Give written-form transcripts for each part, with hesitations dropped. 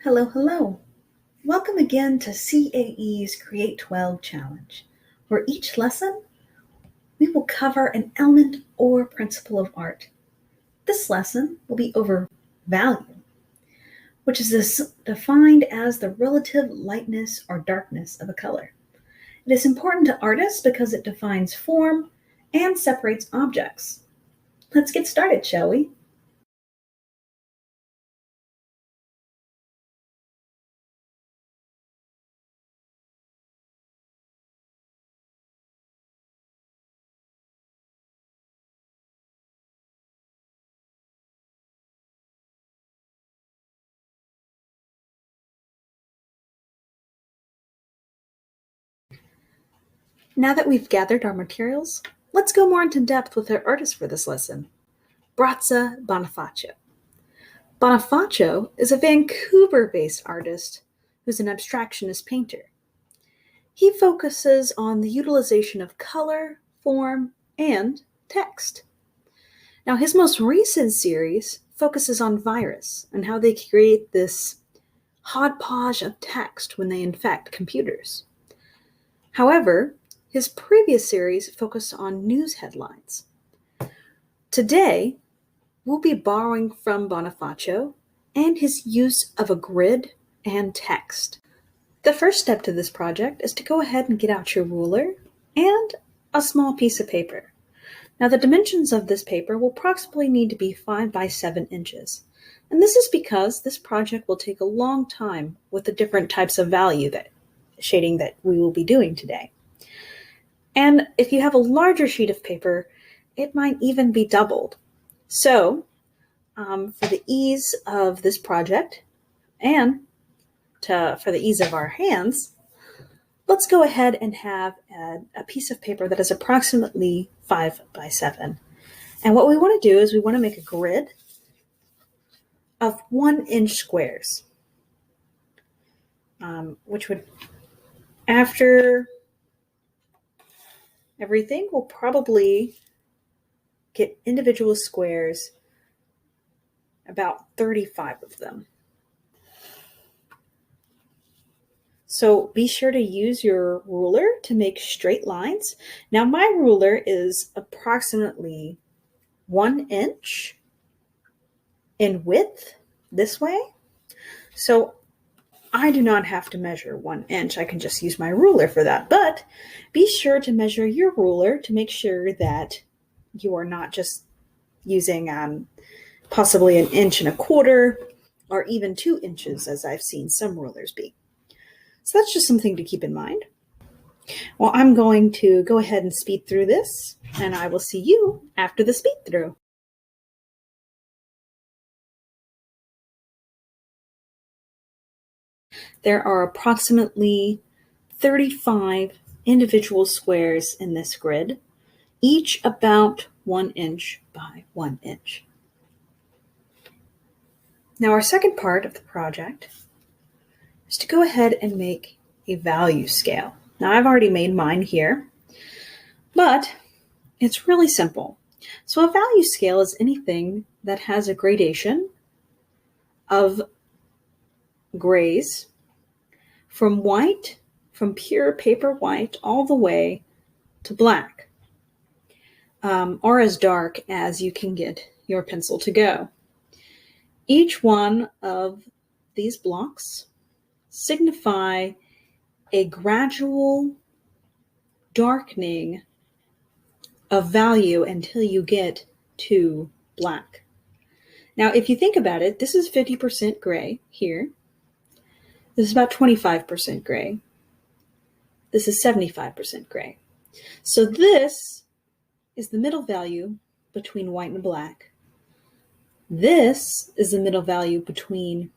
Hello, hello. Welcome again to CAE's CREATE12 challenge, where each lesson we will cover an element or principle of art. This lesson will be over value, which is defined as the relative lightness or darkness of a color. It is important to artists because it defines form and separates objects. Let's get started, shall we? Now that we've gathered our materials, let's go more into depth with our artist for this lesson, Brazza Bonifacio. Bonifacio is a Vancouver-based artist who's an abstractionist painter. He focuses on the utilization of color, form, and text. Now, his most recent series focuses on virus and how they create this hodgepodge of text when they infect computers. However, his previous series focused on news headlines. Today, we'll be borrowing from Bonifacio and his use of a grid and text. The first step to this project is to go ahead and get out your ruler and a small piece of paper. Now, the dimensions of this paper will approximately need to be 5 by 7 inches. And this is because this project will take a long time with the different types of shading that we will be doing today. And if you have a larger sheet of paper, it might even be doubled. So, for the ease of this project and for the ease of our hands, let's go ahead and have a piece of paper that is approximately 5 by 7. And what we want to do is we want to make a grid of 1-inch squares, which would, after everything, we'll probably get individual squares, about 35 of them. So be sure to use your ruler to make straight lines. Now my ruler is approximately 1 inch in width this way. So I do not have to measure 1 inch. I can just use my ruler for that. But be sure to measure your ruler to make sure that you are not just using possibly 1.25 inches or even 2 inches, as I've seen some rulers be. So that's just something to keep in mind. Well, I'm going to go ahead and speed through this, and I will see you after the speed through. There are approximately 35 individual squares in this grid, each about 1 inch by 1 inch. Now our second part of the project is to go ahead and make a value scale. Now I've already made mine here, but it's really simple. So a value scale is anything that has a gradation of grays from white, from pure paper white, all the way to black, or as dark as you can get your pencil to go. Each one of these blocks signify a gradual darkening of value until you get to black. Now, if you think about it, this is 50% gray here. This is about 25% gray. This is 75% gray. So this is the middle value between white and black. This is the middle value between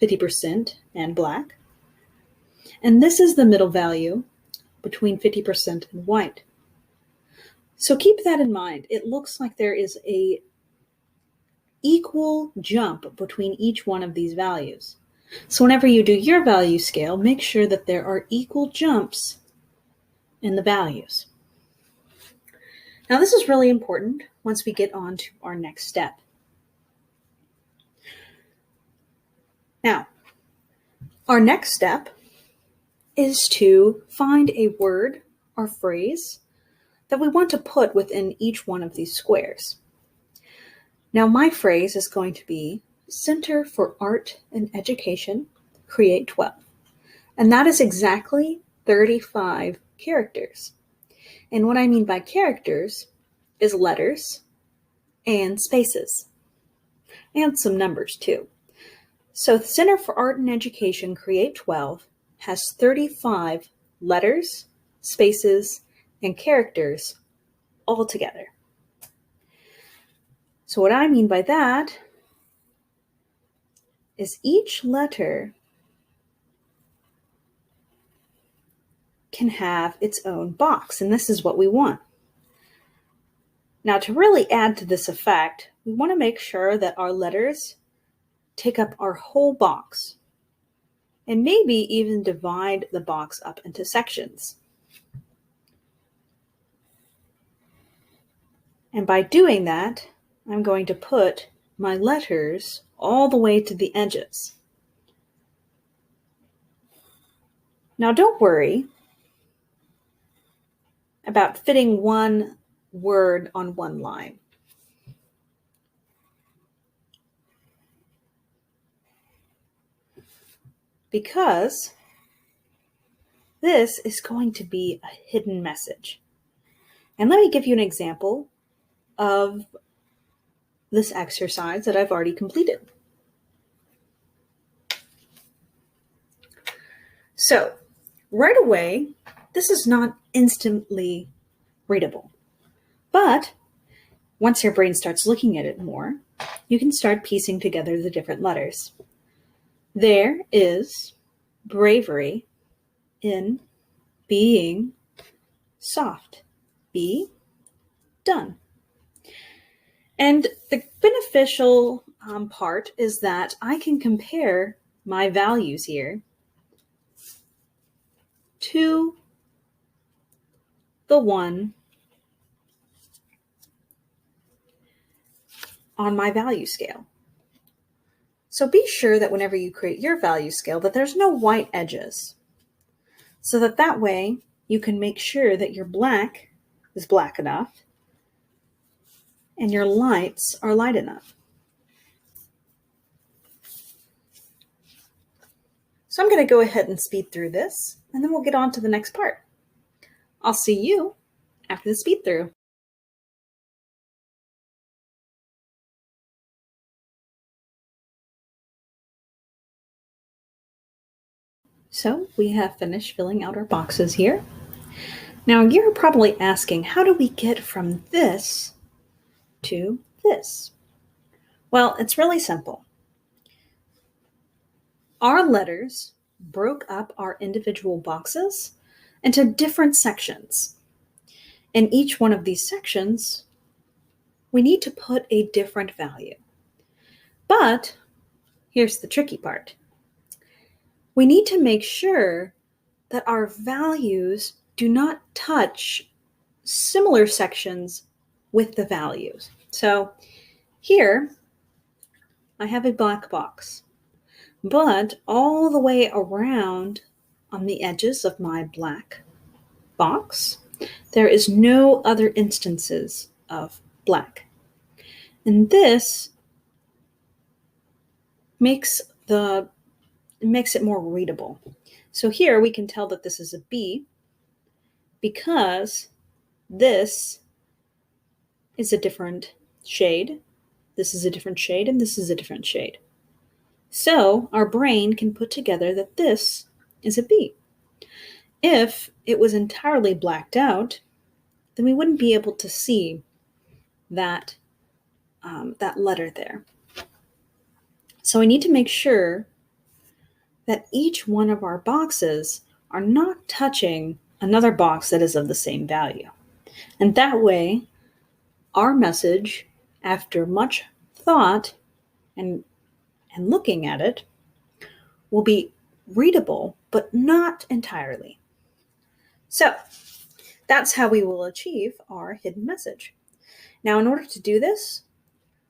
50% and black. And this is the middle value between 50% and white. So keep that in mind. It looks like there is an equal jump between each one of these values. So whenever you do your value scale, make sure that there are equal jumps in the values. Now this is really important once we get on to our next step. Now, Our next step is to find a word or phrase that we want to put within each one of these squares. Now, my phrase is going to be Center for Art and Education, CREATE12. And that is exactly 35 characters. And what I mean by characters is letters and spaces, and some numbers too. So the Center for Art and Education, CREATE12, has 35 letters, spaces, and characters all together. So what I mean by that is each letter can have its own box, and this is what we want. Now, to really add to this effect, we want to make sure that our letters take up our whole box, and maybe even divide the box up into sections. And by doing that, I'm going to put my letters all the way to the edges. Now, don't worry about fitting one word on one line. Because this is going to be a hidden message. And let me give you an example of this exercise that I've already completed. So, right away, this is not instantly readable. But once your brain starts looking at it more, you can start piecing together the different letters. There is bravery in being soft. Be done. And the beneficial part is that I can compare my values here to the one on my value scale. So be sure that whenever you create your value scale that there's no white edges, so that way you can make sure that your black is black enough and your lights are light enough. So I'm going to go ahead and speed through this, and then we'll get on to the next part. I'll see you after the speed through. So we have finished filling out our boxes here. Now you're probably asking, how do we get from this to this? Well, it's really simple. Our letters broke up our individual boxes into different sections. In each one of these sections, we need to put a different value. But here's the tricky part. We need to make sure that our values do not touch similar sections with the values. So here, I have a black box, but all the way around on the edges of my black box, there is no other instances of black. And this makes it more readable. So here we can tell that this is a B because this is a different shade, this is a different shade, and this is a different shade. So our brain can put together that this is a B. If it was entirely blacked out, then we wouldn't be able to see that letter there. So we need to make sure that each one of our boxes are not touching another box that is of the same value. And that way, our message, after much thought and looking at it, will be readable, but not entirely. So that's how we will achieve our hidden message. Now, in order to do this,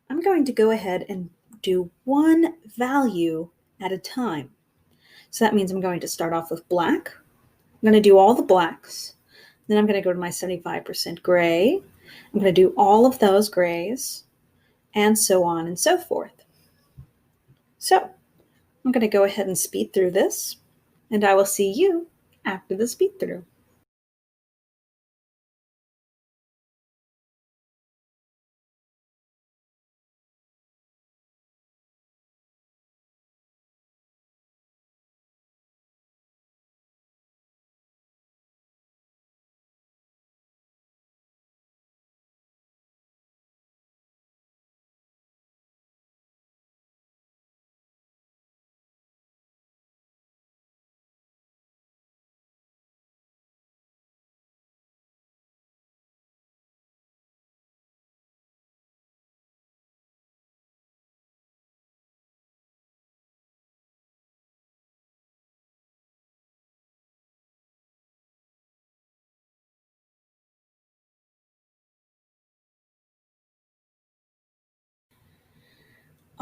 I'm going to go ahead and do one value at a time. So that means I'm going to start off with black. I'm going to do all the blacks. Then I'm going to go to my 75% gray. I'm going to do all of those grays, and so on and so forth. So I'm going to go ahead and speed through this, and I will see you after the speed through.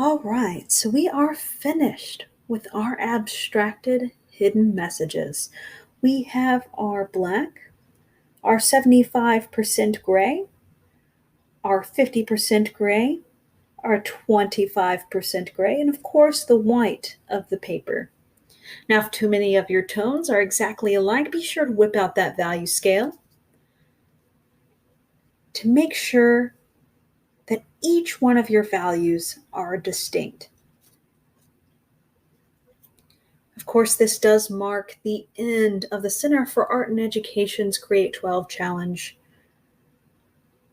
All right, so we are finished with our abstracted hidden messages. We have our black, our 75% gray, our 50% gray, our 25% gray, and of course the white of the paper. Now, if too many of your tones are exactly alike, be sure to whip out that value scale to make sure that each one of your values are distinct. Of course, this does mark the end of the Center for Art and Education's CREATE12 challenge.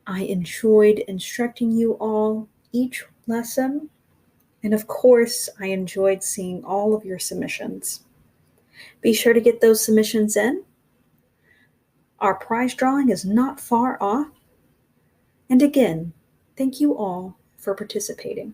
I enjoyed instructing you all each lesson, and of course, I enjoyed seeing all of your submissions. Be sure to get those submissions in. Our prize drawing is not far off. And again, thank you all for participating.